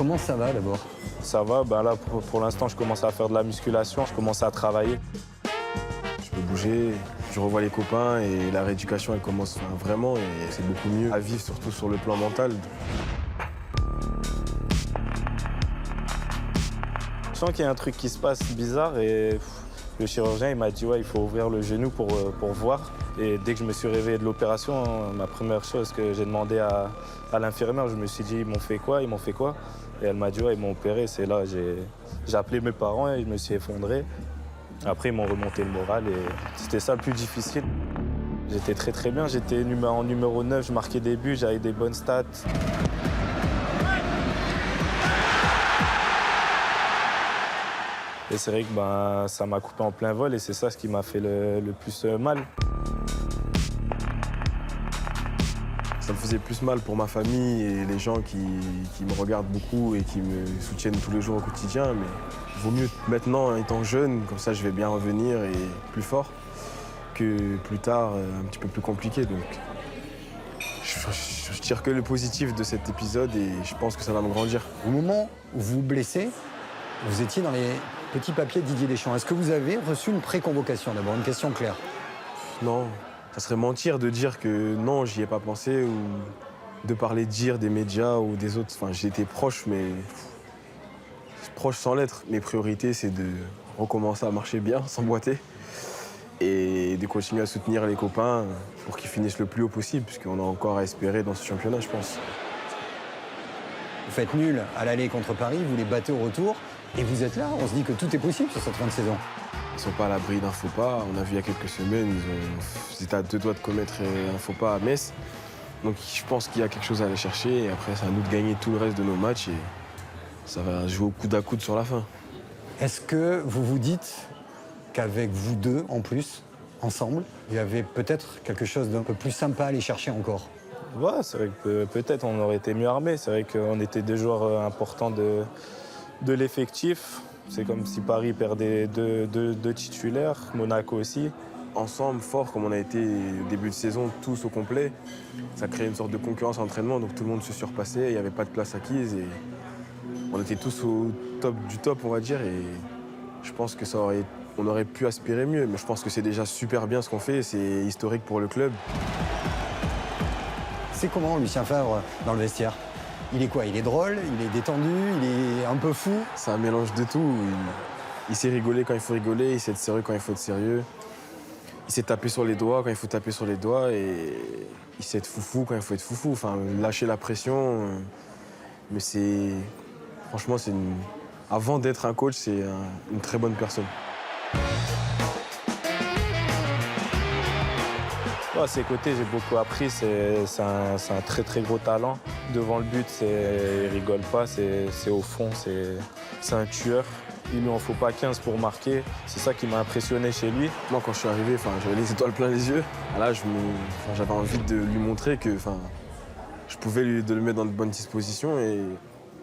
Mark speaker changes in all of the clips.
Speaker 1: Comment ça va d'abord?
Speaker 2: Ça va, ben là pour l'instant je commence à faire de la musculation, je commence à travailler.
Speaker 3: Je peux bouger, je revois les copains et la rééducation elle commence vraiment et c'est beaucoup mieux à vivre, surtout sur le plan mental.
Speaker 2: Je sens qu'il y a un truc qui se passe bizarre et le chirurgien il m'a dit ouais, il faut ouvrir le genou pour voir. Et dès que je me suis réveillé de l'opération, ma première chose que j'ai demandé à l'infirmière, je me suis dit ils m'ont fait quoi? Et elle m'a dit ouais, ils m'ont opéré. C'est là j'ai appelé mes parents et je me suis effondré. Après ils m'ont remonté le moral et c'était ça le plus difficile. J'étais très bien, j'étais en numéro 9, je marquais des buts, j'avais des bonnes stats. Et c'est vrai que ça m'a coupé en plein vol et c'est ça ce qui m'a fait le plus mal.
Speaker 3: Ça me faisait plus mal pour ma famille et les gens qui me regardent beaucoup et qui me soutiennent tous les jours au quotidien. Mais il vaut mieux maintenant, étant jeune, comme ça je vais bien revenir et plus fort, que plus tard, un petit peu plus compliqué. Donc je tire que le positif de cet épisode et je pense que ça va me grandir.
Speaker 1: Au moment où vous vous blessez, vous étiez dans les petits papiers de Didier Deschamps. Est-ce que vous avez reçu une pré-convocation d'abord? Une question claire.
Speaker 3: Non, ça serait mentir de dire que non, j'y ai pas pensé ou de parler des médias ou des autres. Enfin, j'ai été proche, mais proche sans l'être. Mes priorités, c'est de recommencer à marcher bien, s'emboîter et de continuer à soutenir les copains pour qu'ils finissent le plus haut possible, puisqu'on a encore à espérer dans ce championnat, je pense.
Speaker 1: Vous faites nul à l'aller contre Paris, vous les battez au retour et vous êtes là. On se dit que tout est possible sur cette fin de saison.
Speaker 3: Ils sont pas à l'abri d'un faux pas. On a vu il y a quelques semaines, ils étaient à 2 doigts de commettre un faux pas à Metz. Donc je pense qu'il y a quelque chose à aller chercher et après c'est à nous de gagner tout le reste de nos matchs et ça va jouer au coude à coude sur la fin.
Speaker 1: Est-ce que vous vous dites qu'avec vous deux en plus, ensemble, il y avait peut-être quelque chose d'un peu plus sympa à aller chercher encore?
Speaker 2: Ouais, c'est vrai que peut-être on aurait été mieux armés. C'est vrai qu'on était des joueurs importants de l'effectif. C'est comme si Paris perdait deux titulaires, Monaco aussi.
Speaker 3: Ensemble, fort comme on a été au début de saison, tous au complet, ça créait une sorte de concurrence à l'entraînement, donc tout le monde se surpassait, il n'y avait pas de place acquise et on était tous au top du top, on va dire, et je pense que on aurait pu aspirer mieux, mais je pense que c'est déjà super bien ce qu'on fait, c'est historique pour le club.
Speaker 1: C'est comment Lucien Favre dans le vestiaire? Il est quoi? Il est drôle, il est détendu, il est un peu fou?
Speaker 3: C'est un mélange de tout. Il sait rigoler quand il faut rigoler, il sait être sérieux quand il faut être sérieux. Il sait taper sur les doigts quand il faut taper sur les doigts et il sait être foufou quand il faut être foufou. Enfin, lâcher la pression. Mais franchement, avant d'être un coach, c'est une très bonne personne.
Speaker 2: À ses côtés, j'ai beaucoup appris. C'est un très gros talent. Devant le but, il rigole pas, c'est au fond, c'est un tueur. Il lui en faut pas 15 pour marquer. C'est ça qui m'a impressionné chez lui.
Speaker 3: Moi, quand je suis arrivé, j'avais les étoiles plein les yeux. Là, j'avais envie de lui montrer que je pouvais le mettre dans de bonnes dispositions. Et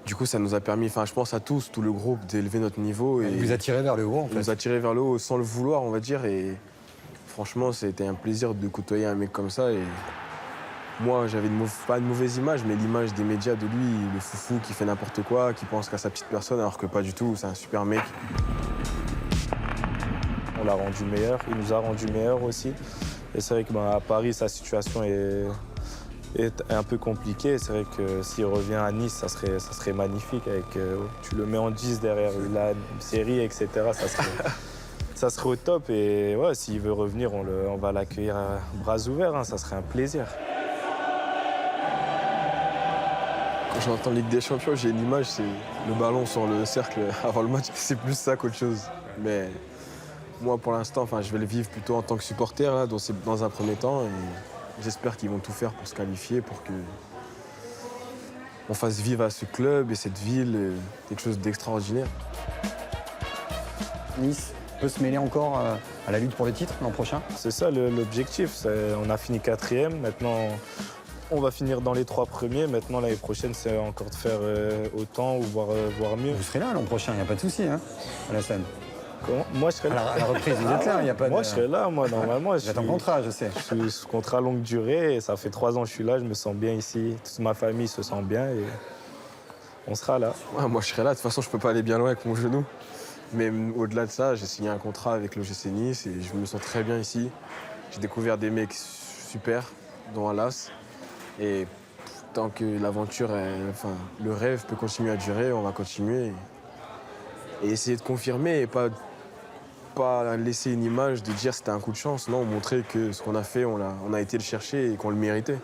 Speaker 3: du coup, ça nous a permis, je pense à tous, tout le groupe, d'élever notre niveau. Et
Speaker 1: vous a tiré vers le haut, en fait.
Speaker 3: Il nous a tiré vers le haut sans le vouloir, on va dire. Et franchement, c'était un plaisir de côtoyer un mec comme ça. Et moi, j'avais pas une mauvaise image, mais l'image des médias de lui, le foufou qui fait n'importe quoi, qui pense qu'à sa petite personne, alors que pas du tout, c'est un super mec.
Speaker 2: On l'a rendu meilleur, il nous a rendu meilleur aussi. Et c'est vrai qu'à Paris, sa situation est un peu compliquée. C'est vrai que s'il revient à Nice, ça serait magnifique. Tu le mets en 10 derrière la série, etc. Ça serait au top. Et ouais, s'il veut revenir, on va l'accueillir à bras ouverts. Ça serait un plaisir.
Speaker 3: Quand j'entends Ligue des Champions, j'ai une image, c'est le ballon sur le cercle avant le match. C'est plus ça qu'autre chose. Mais moi, pour l'instant, je vais le vivre plutôt en tant que supporter, là, dans un premier temps. Et j'espère qu'ils vont tout faire pour se qualifier, pour qu'on fasse vivre à ce club et cette ville quelque chose d'extraordinaire.
Speaker 1: Nice peut se mêler encore à la lutte pour le titre l'an prochain?
Speaker 2: C'est ça l'objectif. On a fini 4e. Maintenant, on va finir dans les 3 premiers. Maintenant, l'année prochaine, c'est encore de faire autant ou voire mieux.
Speaker 1: Vous serez là l'an prochain, il n'y a pas de souci, Alassane.
Speaker 2: Comment? Moi, je serai là.
Speaker 1: À la reprise, vous êtes là, il n'y a pas de...
Speaker 2: Moi, je serai là, normalement.
Speaker 1: Vous êtes en contrat, je sais.
Speaker 2: Je suis sous contrat longue durée et ça fait 3 ans que je suis là. Je me sens bien ici. Toute ma famille se sent bien. On sera là.
Speaker 3: Ouais, moi, je serai là. De toute façon, je peux pas aller bien loin avec mon genou. Mais au-delà de ça, j'ai signé un contrat avec l'OGC Nice et je me sens très bien ici. J'ai découvert des mecs super, dont Alas. Et tant que l'aventure, enfin, le rêve peut continuer à durer, on va continuer. Et essayer de confirmer et pas laisser une image de dire c'était un coup de chance. Non, montrer que ce qu'on a fait, on a été le chercher et qu'on le méritait.